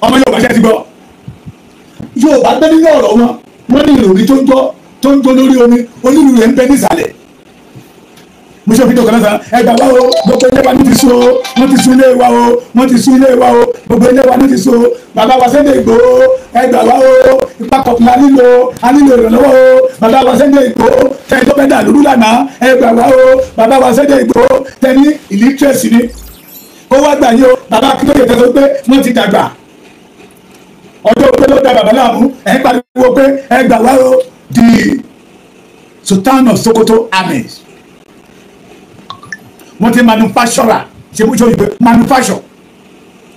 ọmọ Yorùbá ṣe ti gbọ́ Yorùbá gbé nínú ọ̀rọ̀ wọn ní ìròyìn tó ń jó lórí omi onílù rẹ̀ ń bẹ nísàlẹ̀ mo ṣe fídíò kan náà ẹgbà wa o gbogbo ilé wa ní ti so wọ́n ti sun ilé wa o wọ́n ti sun ilé wa o gbogbo ilé wa ní ti so bàbá wa Sunday Igboho ẹgbà wa o ipa kọ̀ọ̀kan a nílò ìrànlọ́wọ́ o bàbá wa Sunday Igboho tẹ̀ tó fẹ́ dà lóru lánàá ẹgbà wa o bàbá wa Sunday Igboho tẹ̀ ní illiteracy ni kó wá gbà yín o bàbá Akíntóyè tẹ̀sán pé wọ́n ti dàgbà ọjọ́ pé ló da bàbá láàmú ẹ̀ ń pariwo pé ẹgbà wa o the Sultan of Sokoto armies wọ́n ti manufacturer ṣe mú sọ ìgbẹ́ manufacture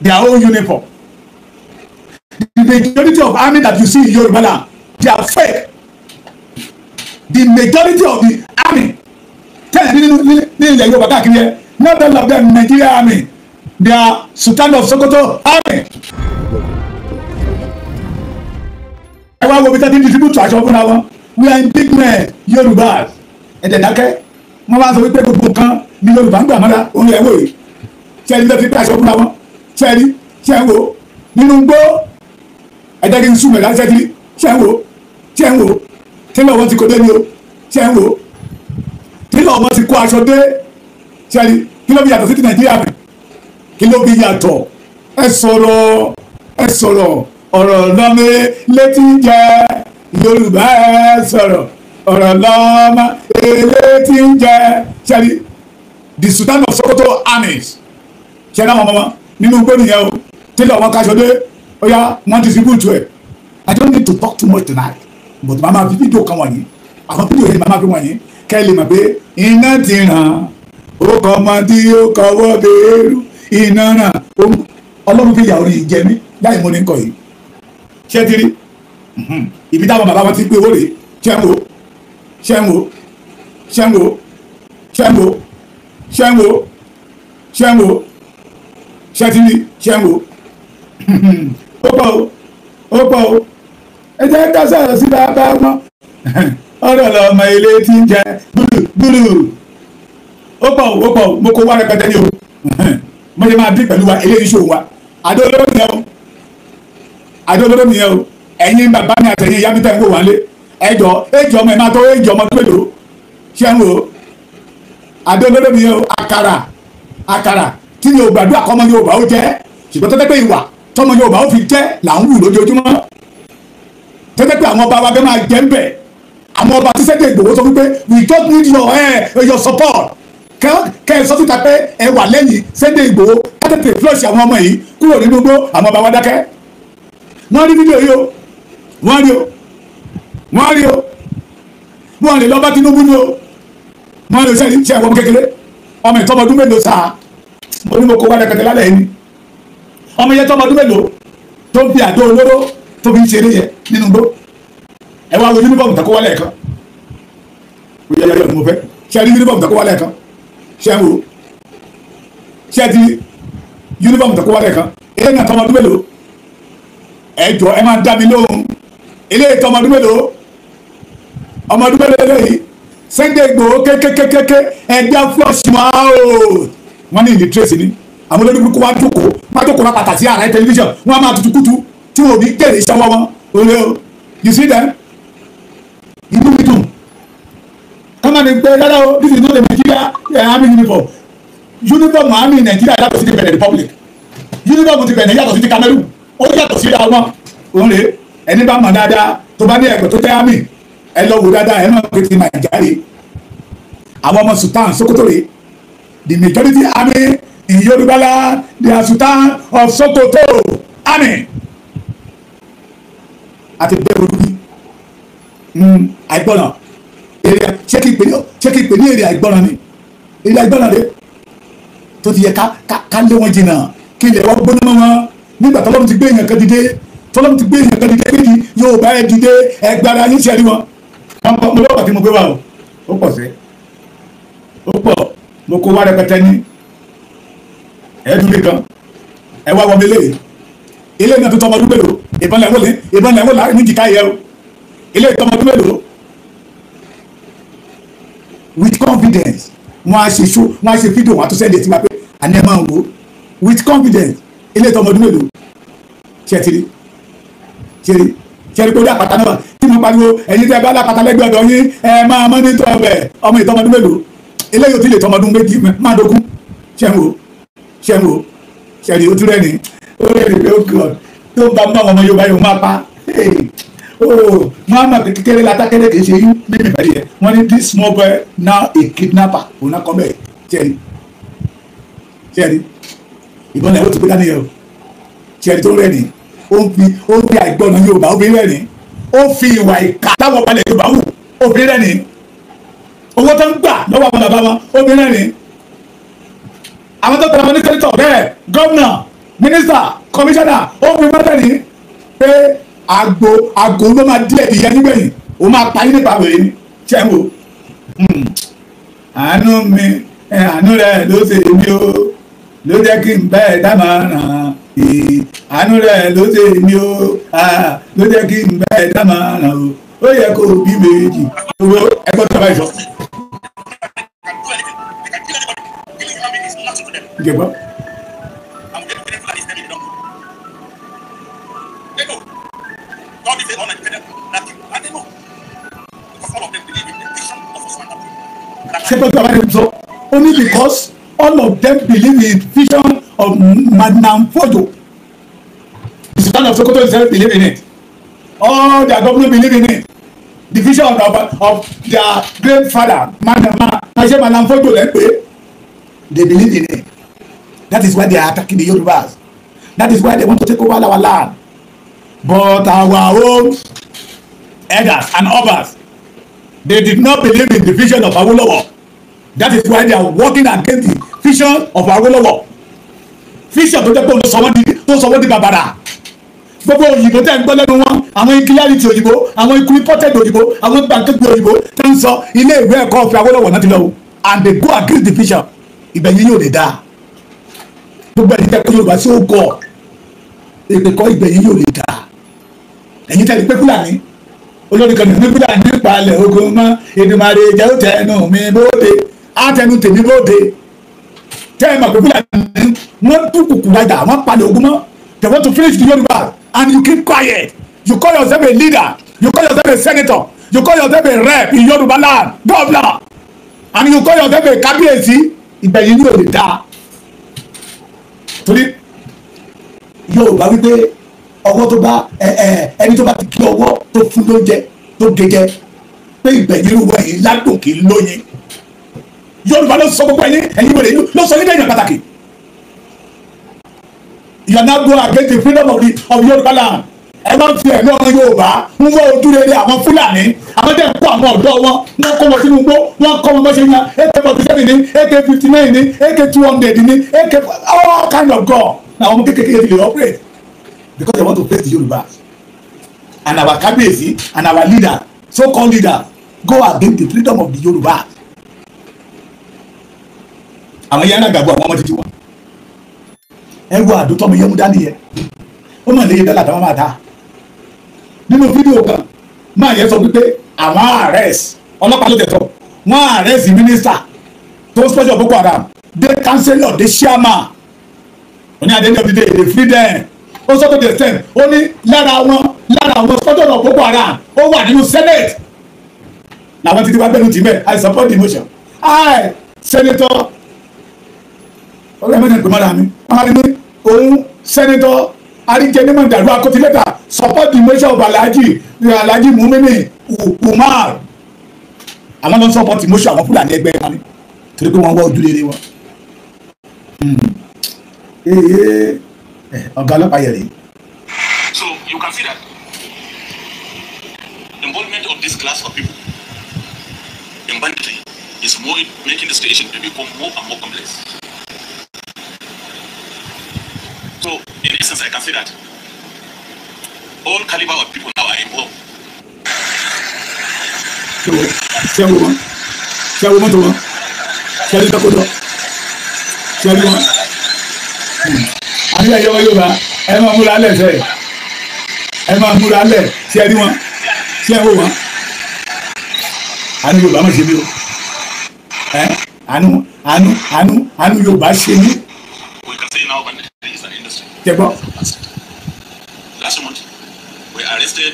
their own uniform. The majority of army that you see in Yoruba land they are fake. The majority of the army tẹ́lẹ̀ ní ilẹ̀ Yorùbá káàkiri yẹn not all of them Nigeria army they are Sultan of Sokoto army. ẹ wá wo bí tẹ́tí distribute aṣọ fúnra wọn we are big men Yorùbá ẹ̀dẹ̀ dákẹ́ wọ́n wá sọ wípé gbogbo nǹkan ní Yorùbá ń gbà mọ́ra òun ẹ̀wọ̀ yìí ṣẹ́ni ló fi pé aṣọ fúnra wọn ṣẹ́ni ṣẹ́wò nínú gbó ẹ̀jẹ̀ kí n sùn mẹ́ta ṣẹ́ni ṣẹ́wò tí lọ́wọ́ ti kó dé ní o ṣẹ́wò tí lọ́wọ́ ti kó aṣọ dé ṣẹ́ni kí ló fi yàtọ̀ sí ti Nàìjíríà bì kí ló fi yàtọ̀ ẹ sọ̀rọ̀ ọ̀rọ̀ lọ́mọ létí jẹ́ Yorùbá ẹ sọ̀rọ̀ ọ̀rọ̀ lọ́mọ létí jẹ́ ṣẹ́ni the Sultan of Sokoto armies ṣe náà mọ̀mọ́ nínú gbẹ́nu yẹn o tí lọ́wọ́ kaṣọ dé ó yá wọ́n distribute ẹ̀ I don't need to talk too much tonight but màmá fi fídíò kan wọ̀nyí àwọn fídíò yẹn màmá fi wọ̀nyí kẹ́ ẹ lè mọ̀ pé iná ti ràn ó kọ́ ọmọ tí ó kọ́wọ́ bẹ́ẹ̀rù iná ràn Ọlọ́run fi yàwó yìí jẹ mí láì mọ́ ní nǹkan yìí ṣé ti rí ibi táwọn bàbá wọn ti gbé owó rè ṣé ń wo ṣẹ́tìlì ṣẹ́wó ó pọ̀ o ẹ jẹ́ ká sọ̀rọ̀ sí bàbá wọn ọ̀rọ̀ lọ́mọ ilé tí ń jẹ gbúrú ó pọ̀ mo kó wá rẹpẹtẹ ní o mo ṣe máa bí pẹ̀lú wa eléyìí ṣòwò wa àdó olóró nìyẹn o ẹ̀yin bàbá mi àtẹ̀yìn ìyá mi tẹ̀ ń wò wá lé ẹjọ́ ọmọ ẹ̀ máa tó ẹjọ́ ọmọ tó mélòó ṣẹ́wó àdó olóró nìyẹn o àkàrà tí yóò gbàdúrà kọ́mọ Yorùbá ó jẹ́ ṣùgbọ́n tẹ́tẹ́ pé ìwà tọ́mọ Yorùbá ó fi jẹ́ là ń wù lójoojúmọ́ tẹ́tẹ́ pé àwọn ọba wa bẹ́ẹ̀ máa jẹ́ ń bẹ̀ àwọn ọba tí Sunday Igboho sọ wípé we don't need your support kẹ́ ẹ sọ síta pé ẹ wà lẹ́yìn Sunday Igboho kátẹ́tẹ́ flush àwọn ọmọ yìí kúrò nínú gbó àwọn ọba wa dákẹ́ wọ́n rí fídíò yìí o wọ́n rí o wọ́n lè lọ bá Tinubu ní o wọ́n lè sẹ́yìn ṣe ẹ̀wọ̀n kékeré ọmọ ìtọ́mọdún mélòó sáà mo ní mo kó wá rẹpẹtẹ lálẹ́ yìí ni ọmọ yẹn tọ́mọdún mélòó tó ń fi àdó olóró tó fi ń ṣeré yẹ nínú gbó ẹ wá wo yunifọ̀mù tó kó wálé ẹ̀kan ó yẹ yẹ mo fẹ́ ṣe rí yunifọ̀mù tó kó wálé ẹ̀kan ṣe ń wo ṣe ti yunifọ̀mù tó kó wálé ẹ̀kan ilé náà tọ́mọdún mélòó ẹ jọ ẹ máa dá mi lóhùn ilé tọ́mọdún mélòó ọmọdún mélòó lẹ́yìn Sunday Igboho kékékékéké ẹgbẹ́ flush máa o wọ́n ní illiteracy ni àwọn olórí burúkú wá jókòó lápàtà sí ààrẹ tẹlifíṣàn wọ́n á máa tutù kútu tí wọ́n ò ní tẹ̀lé iṣẹ́ wọn olè o you see them inú mi dùn kọ́mọ̀ ní pé rárá o this is not a Nigeria army uniform army Nigeria yàtọ̀ sí ti Benin Republic uniform ti Benin yàtọ̀ sí ti Cameroon ó yàtọ̀ sí àwọn òun rè ẹni bá mọ̀ dáadáa tó bá ní ẹ̀kọ́ tó tẹ́ army ẹ lọ wò dáadáa ẹ náà pé ti Nàìjíríà rè àwọn ọmọ Sultan Sokoto rè the majority army in Yoruba land they are Sultan of Sokoto army àti bẹ́ẹ̀ olùbí àìgbọ́nà èrè ṣé kí n pè ní èrè àìgbọ́nà ni èrè àìgbọ́nà rẹ tó ti yẹ ká lé wọn jìnnà kí ilẹ̀ wa gbóná mọ́ wọn nígbà tọ́lọ́mù ti gbé èèyàn kan dìde méjì yóò bá ẹ dìde ẹgbàrá yín ṣẹ́rí wọn. mo lọ́wọ́ tí mo gbé wa o ó pọ̀ sí ó pọ̀ mo kó wá rẹpẹtẹ ní ẹ̀ẹ́dúnlé kan ẹ wá wọlé léyìí ilé náà tó tọ́ ọmọdún mélòó ìbọn lẹ́wọ́ láàrin ní jìká yẹ o ilé ìtọ́mọdún mélòó with confidence wọ́n á ṣe fídíò wọn á tó sẹ́ndẹ̀ tí wọ́n pé àní ẹ máa wò with confidence ilé ìtọ́mọdún mélòó ṣẹ́tìrì kó dé àpáta náà tí mo pariwo ẹ̀yin tẹ́ bá lápáta lẹ́gbẹ̀ẹ́ ọ̀dọ̀ yín ẹ máa mọ́ ní tọ́ọ̀bẹ̀ ọmọ ìtọ́mọdún mélòó eléyìí ò tí lè tọ́mọdún méjì máa dógún ṣẹ́wó ṣẹ́rí ó tún rẹ̀ ní ó rẹ̀ ní pé ó kọ̀ tó ń bá mọ́ ọmọ Yorùbá yóò máa pa mama kékeré la tákẹ́rẹ́ kìí ṣe yín nínú ìfẹ́ yẹn wọ́n ní this small boy now a kidnapper òun náà kọ́ bẹ́ẹ̀ ṣẹ́rí ìbọn náà ó ti pé dání yẹn o ṣẹ́rí tó rẹ̀ ní ó ń fi àìgbọ́nà Yorùbá obìnrin rẹ̀ ní ó fi ìwà ìka táwọn balẹ̀ Yorùbá wù obìnrin rẹ̀ ní owó tó ń gbà lọ́wọ́ àwọn bàbá wọn obìnrin rẹ̀ ní àwọn tó tẹ̀lé wọn ní sẹ́nitọ̀ bẹ́ẹ̀ gọ́vnà mínísítà kọmíṣánná ó fi mọ́tẹ́ ní pé àgbo ló máa díẹ̀ ìyẹn nígbẹ̀yìn ó máa pa yín nípa wèrè ní ṣẹ́wó àánú mi àánú rẹ̀ ló ṣe mí o ló jẹ́ kí n bẹ́ẹ̀ dá máa ràn àánú rẹ̀ ló ṣe mí o ló jẹ́ kí n bẹ́ẹ̀ dá máa ràn o ó yẹ kó bí méjì owó ẹgbẹ́ tó bá yẹ sọ. Ìjẹ̀bọ́. Ṣé tó bá yẹ sọ only because all of them believe in vision of Madam Fojo. The Sultan of Sokoto himself believe in it. All their government believe in it. The vision of their great father, Madam Fojo, they believe in it. That is why they are attacking the Yorubas. That is why they want to take over our land. But our own elders and others, they did not believe in the vision of Awolowo. That is why they are working against the vision of Awolowo. Vision tó jẹ́ pé tó sọ wọ́n di bàbàrà. Gbogbo òyìnbó tẹ́ ń gbọ́ lẹ́nu wọn, àwọn inclarity òyìnbó, àwọn equipotent òyìnbó, àwọn gbàǹkẹ́gbẹ̀ òyìnbó tẹ́ ń sọ ilé ìwé ẹ̀kọ́ ọ̀fẹ́ Awolowo náà ti lọ. And they go against the vision. Ìbẹ̀yìn yóò lè dáa. Gbogbo ẹ̀yin tẹ́ pé Yorùbá sí ó gọ̀. Èpè kọ́ ìbẹ̀yìn yóò lè dáa. Ẹ̀yin tẹ́ lè pé Fúlàní. Olórí kan ní Fúlàní ìpalẹ̀ ogun mọ́ Èdùmàrè jẹ́ ó tẹnu mi bóde. Á tẹnu tèmi bóde. Tẹ́ ẹ mọ̀ pé Fúlàní wọ́n tún kùkù dájà wọ́n palẹ̀ ogun mọ́. They want to finish the Yoruba and you keep quiet. You call yourself a leader. You call yourself a senator. You call yourself a rep in Yoruba land. Governor. And you call yourself a kábíyèsí. Ìbẹ̀yìn ni ò lè dáa. Torí Yorùbá wípé ọwọ́ tó bá ẹni tó bá ti kí ọwọ́ tó fún lóúnjẹ tó gẹ́gẹ́ pé ìbẹ̀yìn irú ẹ̀yìn ládùn kì í lóyin. Yorùbá ló sọ gbogbo ẹ̀yìn wọlé ló sọ nígbà èèyàn pàtàkì. You are now going against the freedom of Yoruba land. Ẹ máa ń fi ẹ̀mí ọmọ Yorùbá ń wọ ojú rere àwọn Fúlàní àwọn tẹ̀ ń kó àwọn ọ̀dọ́ wọn wọ́n kó wọn sínú igbó wọ́n kọ́ wọn bó ṣe yan AK-47 ní AK-59 ní AK-200 ní AK all kind of gun na ọmọ kékeré ti lè operate because they want to face the Yoruba and our kábíyèsí and our leader so-called leader go against the freedom of the Yoruba. Àwọn yẹn náà gbàgbọ́ àwọn ọmọ títí wọn. Ẹ wo àdó tọ́mọ yẹn mú dání yẹn ó mọ̀ léyìn dọ́là táwọn máa ta nínú fídíò kan máa yẹ sọ pé àwọn arrest ọlọ́pàá ló tẹ̀ tọ́ wọ́n arrest mínísítà tó sponsor Boko Haram they councillor they chairman oní at the end of the day they free them ó sọ tó the extent ó ní lára àwọn sponsor Boko Haram ó wà nínú senate làwọn títí wá bẹ́ẹ̀ tì mẹ́ I support the motion I senator ọ̀rẹ́ mẹ́rin pè mọ́ra mi wọ́n ní òun senator Arijẹnimọ Dàrú Akọtilẹ́ta support the motion of Alhaji Mumini Umar àwọn ló ń support the motion àwọn Fúlàní ẹgbẹ́ wọn ni torí pé wọ́n wá ojúlére wọn. Ọ̀gá ọlọ́pàá yẹ̀rẹ̀. So you can see that involvement of this class of people in banditry is more making the situation to become more and more complex. So, in essence, I can say that all caliber of people now are involved. Ṣé wo mọ́tò wọn? Ṣé ẹni tọ́kọ lọ? Ṣé ẹni wọn? Àbí ẹ̀yọ́ Yorùbá ẹ máa múra lẹ̀ sẹ́yìn. Ẹ máa múra lẹ̀ ṣé ẹni wọn? Ṣé ẹ wò wọn? Àánú Yorùbá máa ṣe mí o. Àánú Yorùbá ṣe mí. say now banditry is an industry. Jebo. Last month, we arrested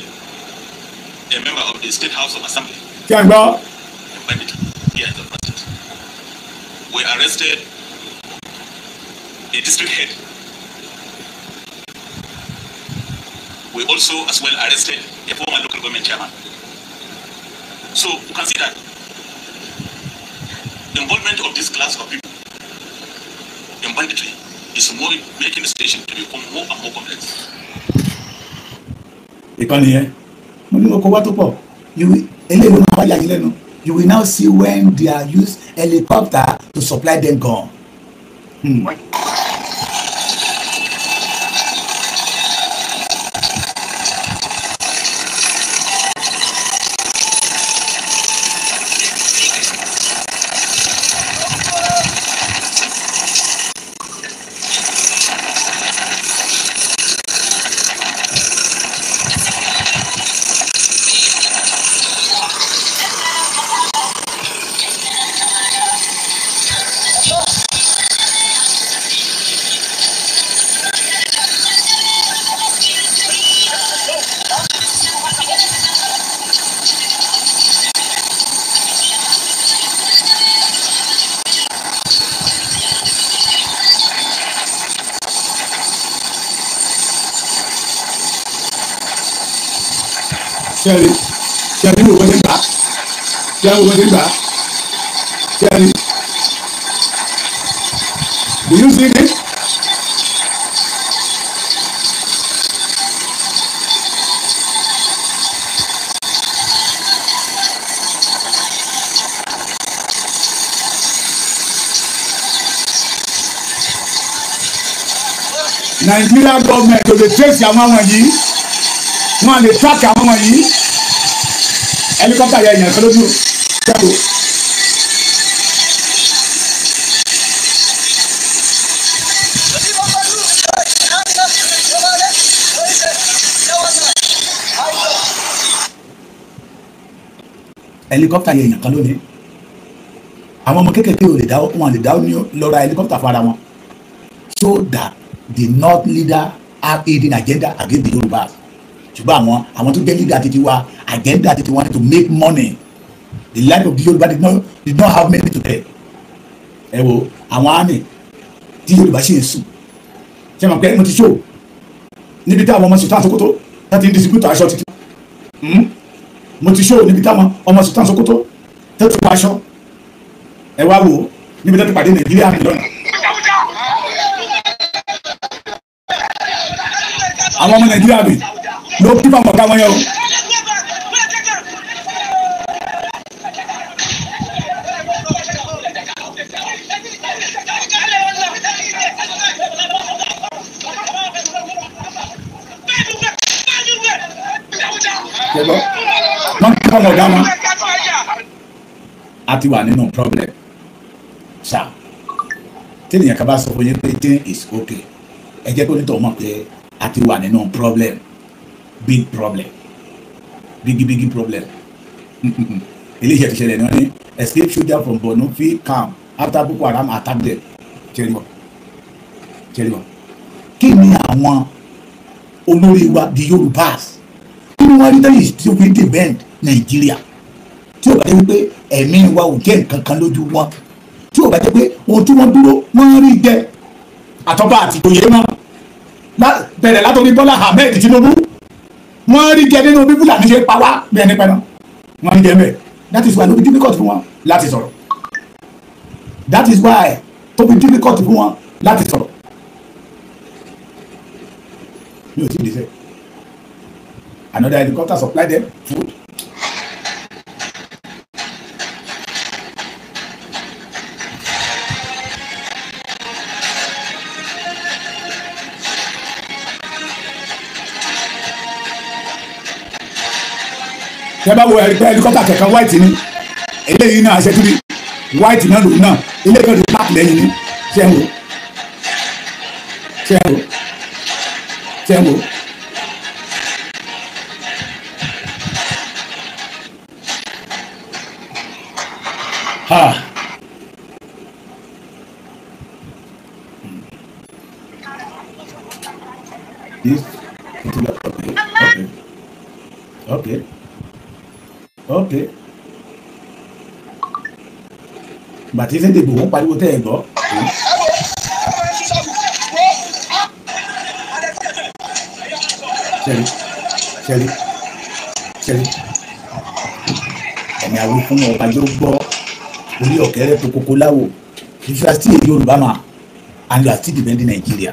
a member of the State House of Assembly. Jebo. Banditry here in the president. We arrested a district head. We also as well arrested a former local government chairman. So you can see that the involvement of this class of people in banditry is more making the situation to become more and more complex. You will now see when they are used helicopter to supply them gun. Sherry, we wasn't back. Sherry, we wasn't back. Sherry, do you see this? Nigeria government to dey trace àwọn wọ̀nyí wọ́n lè track àwọn wọ̀nyí helicopter yẹ èèyàn kan lójú jáde. helicopter yẹ èèyàn kan lónìí àwọn ọmọ kékeré ò lè dáwọ́ wọn lè dáwọ́ ní lọ́ra helicopter fara wọn so that the north leader have hidden agenda against the Yorubas ṣùgbọ́n àwọn tó jẹ́ leader titi wa agenda titi wa to make money the life of the Yoruba did not have money to pay ẹ wo àwọn àmì tí Yorùbá ṣe ń sùn ṣe mọ̀ pé mo ti ṣó níbi tí àwọn ọmọ Sultan Sokoto láti ń distribute aṣọ títí mo ti ṣó níbi tí àwọn ọmọ Sultan Sokoto tó ti pa aṣọ ẹ wá wò níbi tó ti pàdé Nàìjíríà mi lọ́nà. àwọn ọmọ Nàìjíríà mi ló kí fáwọn ọ̀gá wọn yẹn o. wọ́n kí fáwọn ọ̀gá wọn a ti wà nínú problem ṣá tí ènìyàn kan bá sọ fún yín pé thing is okay ẹ jẹ́ kó nítorí mọ̀ pé a ti wà nínú problem big problem big problem eléyìí ti ṣẹlẹ̀ ní wọ́n ní escape soldier from Borno feel calm after Boko Haram attack them jẹ́rìbọ̀ kí ni àwọn olórí wa di Yorùbás kí ni wọ́n rí tẹ́yìn tí ó fi defend Nàìjíríà tí ó bá jẹ́ pé ẹ̀mí wa ò jẹ́ nǹkan kan lójú wọn tí ó bá jẹ́ pé ohun tí wọ́n dúró wọ́n rí jẹ àtọ́ba àti ìjòyè wọn bẹ̀rẹ̀ látọ̀rí Bọ́lá Ahmed Tinubu wọ́n rí jẹ nínú bí Fúlàní ṣe pa wá bí ẹni pẹ́ náà wọ́n rí jẹ mẹ́ that is why ló fi difficult fún wọn láti sọ̀rọ̀ that is why tó fi difficult fún wọn láti sọ̀rọ̀ mi ò tí ì dé sẹ́ another helicopter supply them food. tẹ́ bá wo helicopter kẹ̀kẹ́ white ni eléyìí náà ṣe kíbi white náà lòun náà eléyìí náà ló black lẹ́yìn ni ṣé ń wò this okay bàtí Sunday Igboho pariwo tẹ́ ẹ̀ gbọ́. sẹ́rí ẹ̀mí àwọn fún ọba yóò gbọ́ orí ọ̀kẹ́rẹ́ tó kókó láwo if you are still a Yorùbá man and you are still defending Nigeria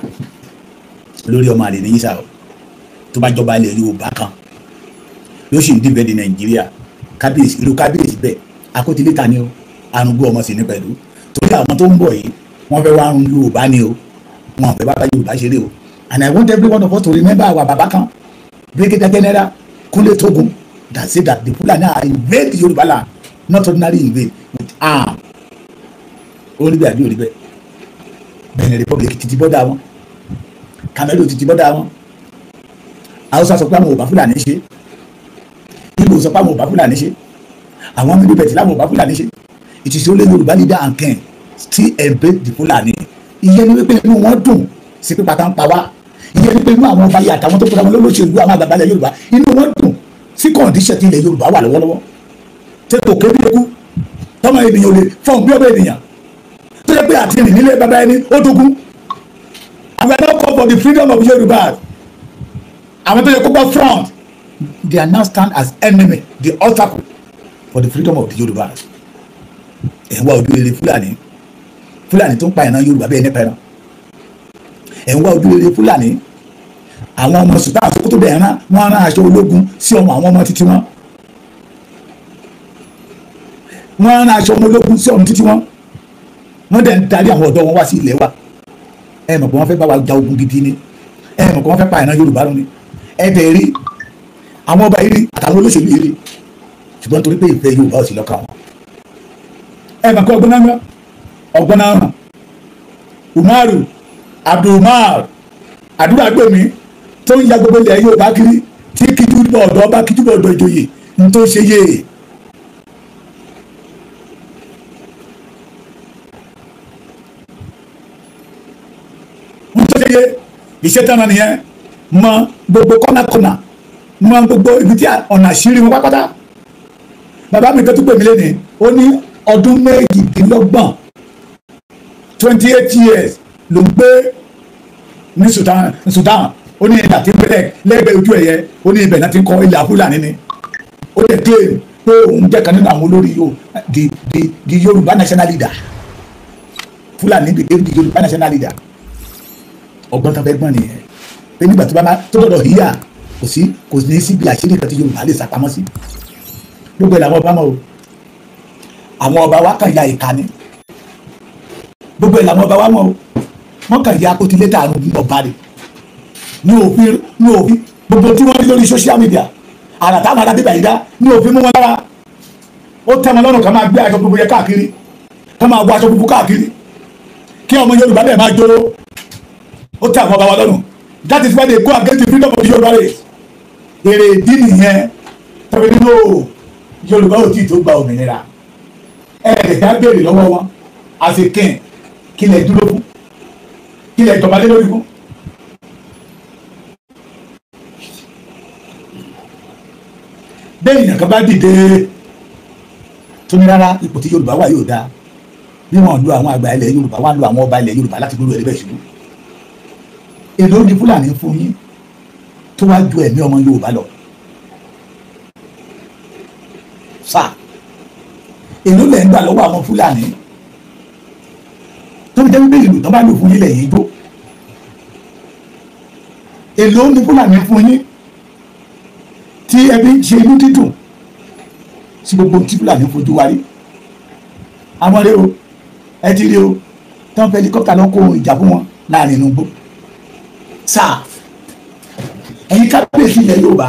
lórí ọmọ àlè níyí sáà tó bá jọba ilẹ̀ Yorùbá kan ló sì ń defending Nigeria kábíyèsí ìlú kábíyèsí bẹ́ẹ̀ akótiléta ni o arúgbó ọmọ sì ní pẹ̀lú torí àwọn tó ń bọ̀ yìí wọ́n fẹ́ wá arún Yorùbá ni o wọn fẹ́ bá Yorùbá ṣeré o and I want every one of us to remember our baba kan Brigadier General Kunle Togun that say that the Fulani are invade Yorùbá land not ordinary invade with arm orí bẹ́ẹ̀ àbí orí bẹ́ẹ̀ Benin Republic títí bọ́dà wọn Cameroon títí bọ́dà wọn Hausa sọ pé àwọn ò bá Fulani ṣe Igbo sọ pé àwọn ò bá Fulani ṣe àwọn mílíọ̀nù bẹ̀tì láwọn ò bá Fulani ṣe it is only Yorùbá leader and king still embrace the Fulani ìyẹn ni wípé inú wọn dùn sí pípa tá ń pa wá ìyẹn ni pé inú àwọn ọba yìí àtàwọn tó kọjá wọn lólóṣèlú àwọn àgbàgbà ilẹ̀ Yorùbá inú wọn dùn sí kọ̀ǹdíṣẹ̀ tí ilẹ̀ Yorùbá wà lọ́wọ́lọ́wọ́ tí kò kébí eku tọ́mọ ènìyàn ò lè fọ́n bí ọba ènìyàn tó yẹ pé àti rìn nílé bàbá ẹni ó dogun àwọn ẹni call for the freedom of Yorùbá àwọn tó yẹ kó gbọ́ front they are now stand as enemy the obstacle for the freedom of the Yorùbá ẹ̀ ń wá ojú rere Fúlàní tó ń pa ìran Yorùbá bẹ́ẹ̀ nípa ẹran ẹ̀ ń wá ojú rere Fúlàní àwọn ọmọ Sudan àti kótó bẹ́ẹ̀ rán wọ́n rán aṣọ ológun sí ọmọ àwọn ọmọ títí wọn rán aṣọ ọmọ ológun sí ọmọ títí wọn wọ́n dẹ̀ ń darí àwọn ọ̀dọ́ wọn wá sí ilẹ̀ wa ẹ mọ̀ pé wọ́n fẹ́ bá wa ja ogun gidi ni ẹ mọ̀ pé wọ́n fẹ́ pa ìran Yorùbá lónìí ẹ bẹ̀ rí àwọn ọba yìí àtàwọn olóṣèlú yìí rí ṣùgbọ́n torí pé ìfẹ́ Yorùbá ò sí lọ́kàn wọn ẹ mọ̀ pé ọgbọ́n náà Umaru Abdulmar àdúrà gbèmí tó ń ya gbogbo ilẹ̀ Yorùbá kiri tí kíjúbọ̀ ọ̀dọ́ bá kíjúbọ̀ ọ̀dọ́ ìjòyè ní tó ṣe yé ní tó ṣe yé ìṣẹ́tàn nìyẹn mọ gbogbo kọ́nàkọ́nà mọ gbogbo ibi tí ọ̀nà àṣírí wọn pápátá bàbá mi tó tún pè mí lẹ́nìí ó ní ọdún méjìdínlọ́gbọ̀n 28 years ló ń gbé ní Sudan ó ní ìlà tí ń gbẹ́lẹ̀ lẹ́gbẹ̀ẹ́ ojú ẹ̀yẹ ó ní ibẹ̀ náà ti ń kọ́ ilẹ̀ Fúlàní ni ó lè claim pé òun jẹ́ kan nínú àwọn olórí di Yorùbá national leader Fúlàní di Yorùbá national leader ọgbọ́n tó fẹ́ gbọ́n nìyẹn pé nígbà tó bá máa tó dọ̀dọ̀ híyà kò ní síbi àṣírí kan tí Yorùbá lè sàpamọ́ sí gbogbo ẹ̀ làwọn ọba mọ́ o àwọn ọba wa kàn ya ìkànnì gbogbo ẹ̀ làwọn ọba wa mọ́ o wọ́n kàn ya akótilétà àrùn ọba rẹ̀ ní òfin gbogbo tí wọ́n rí lórí social media àrà táwọn ará bíbá yìí dá ní òfin mú wọn lára ó tẹ́ wọn lọ́rùn ká máa gbé aṣọ gbogbo yẹ káàkiri ká máa wọ aṣọ gbogbo káàkiri kí ọmọ Yorùbá bẹ́ẹ̀ máa jóró ó tẹ́ àwọn ọba wa lọ́rùn that is why they go against the freedom of the Yorùbá race èrè ìdí nìyẹn tọ́bi nínú Yorùbá ò tí ì tó gba òmìnira ẹ̀ẹ́dẹ̀dá béèrè lọ́wọ́ wọn àfikín kí lè dúró fún kí lè jọba lé lórí fún. bẹ́ẹ̀ èèyàn kan bá dìde tó ní rárá ipò tí Yorùbá wà yóò dáa bí wọ́n lu àwọn àgbà ilẹ̀ Yorùbá wọ́n lu àwọn ọba ilẹ̀ Yorùbá láti gbóló ẹ̀rí bẹ́ẹ̀ ṣubú. èló ni Fúlàní ń fún yín tó wá ju ẹ̀mí ọmọ Yorùbá lọ. sáà èló lẹ̀ ń gbà lọ́wọ́ àwọn Fúlàní tó fi jẹ́ wípé ìlú tó bá lò fún yín lẹ́yìn igbó èló ni Fúlàní fún yín tí ẹbí ń ṣe inú dídùn sí gbogbo tí Fúlàní fojú wa rí àwọn rẹ o ẹ ti rí o tó ń fẹ́ helicopter lọ kó ìjà fún wọn láàrin inú igbó sáà ẹ̀yin kábíyèsí ilẹ̀ Yorùbá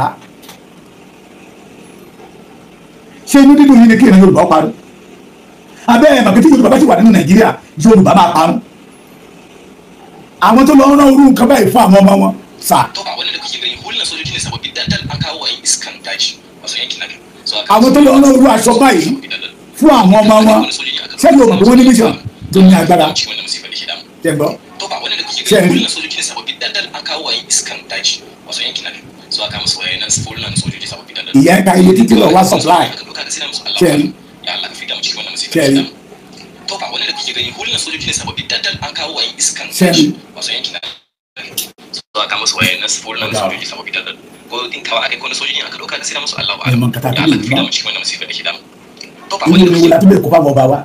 ṣé inú dídùn yìí ni kí ìran Yorùbá parun abẹ́ ẹ̀ màkìtì Yorùbá bá ti wà nínú Nàìjíríà Yorùbá máa parun àwọn tó lọ rán orú nǹkan báyìí fún àwọn ọmọ wọn sà. àwọn tó lọ rán orú aṣọ báyìí fún àwọn ọmọ wọn sẹ́ni o mọ̀ pé wọ́n ní mission tó ní agbára tẹ̀gbọ́ kake gani hulun sojoji ne sababbi dandan an kawo wayin iskan daji wasu yankin nan so aka musu wayan hulun sojoji sababbi dandan ìyẹn ka iye títí lọ wá supply ṣẹ́ni ya Allah ka fita mu cikin wannan musibar to fa wannan da kuke gani hulun sojoji ne sababbi dandan an kawo wayin iskan daji wasu yankin nan so aka musu wayan hulun sojoji sababbi dandan ko din kawa akai ko sojoji aka doka ka sai musu Allah ba ya Allah ka fita mu cikin wannan musibar da ke damu to fa inú oríwo la tún lè kó fáwọn ọba wa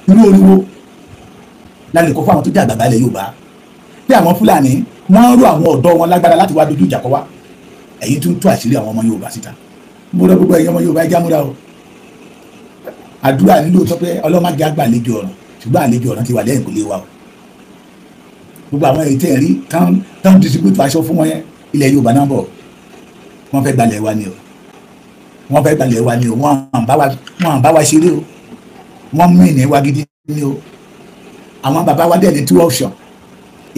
inú oríwo la lè kó fáwọn tó jẹ́ àgbàgbà ilẹ̀ Yorùbá bí àwọn Fúlàní wọ́n rú àwọn ọ̀dọ́ wọn lágbára láti wá dojú ìjà kọ wá èyí tún tú àṣírí àwọn ọmọ Yorùbá síta mo rọ gbogbo ẹ̀yin ọmọ Yorùbá ẹja múra o àdúrà nílò tó pé ọlọ́mọdé àgbà àlejò ọ̀ràn ṣùgbọ́n àlejò ọ̀ràn ti wà lẹ́yìn kò lè wa o gbogbo àwọn èyí tẹ̀ rí tán distribute aṣọ fún wọn yẹn ilẹ̀ Yorùbá náà bọ̀ wọ́n fẹ́ gbalẹ̀ wa ni o wọ́n fẹ́ gbalẹ̀ wa ni o wọ́n bá wa ṣeré o wọ́n mú ìní wa gidi ni o àwọn bàbá wa dẹ̀ ní two option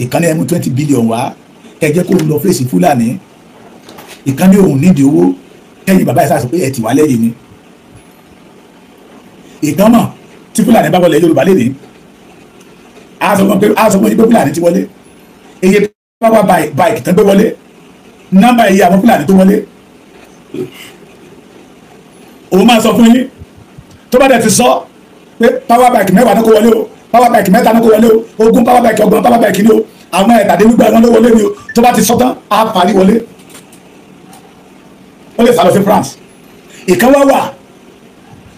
ìkànnì ẹ̀mú 20 billion wá kẹjẹ kó lọ fèsì Fúlàní ìkànnì òun nídìí owó kẹyìn bàbá yẹn sá sọ pé ẹ ti wà lẹ́yìn ni ìkànnà tí Fúlàní bá wọlé Yorùbá lè ní a sọ pé Fúlàní ti wọlé iye power bike tán gbé wọlé nọ́mbà iye àwọn Fúlàní tó wọlé òun máa sọ fún yín tó bá dẹ̀ ti sọ pé power bike mẹ́wàá ní kó wọlé o power bike mẹ́ta ní kó wọlé o ogún power bike ọgbọ̀n power bike ni o àwọn ẹ̀tàdínlúgba ẹ̀wọ̀n ló wọlé ni o tó bá ti sọ tán á parí wọlé ó lè sálọ sí France ìkan wá wà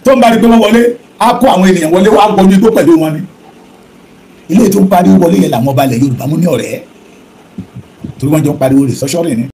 tó ń bá rí pé wọ́n wọlé á kó àwọn ènìyàn wọlé wá gbọ́ ní igbó pẹ̀lú wọn ni ilé tó ń pariwo wọlé yẹn làwọn ọba ilẹ̀ Yorùbá mú ní ọ̀rẹ́ torí wọ́n jọ ń pariwo rè sọ́sọ́rì ni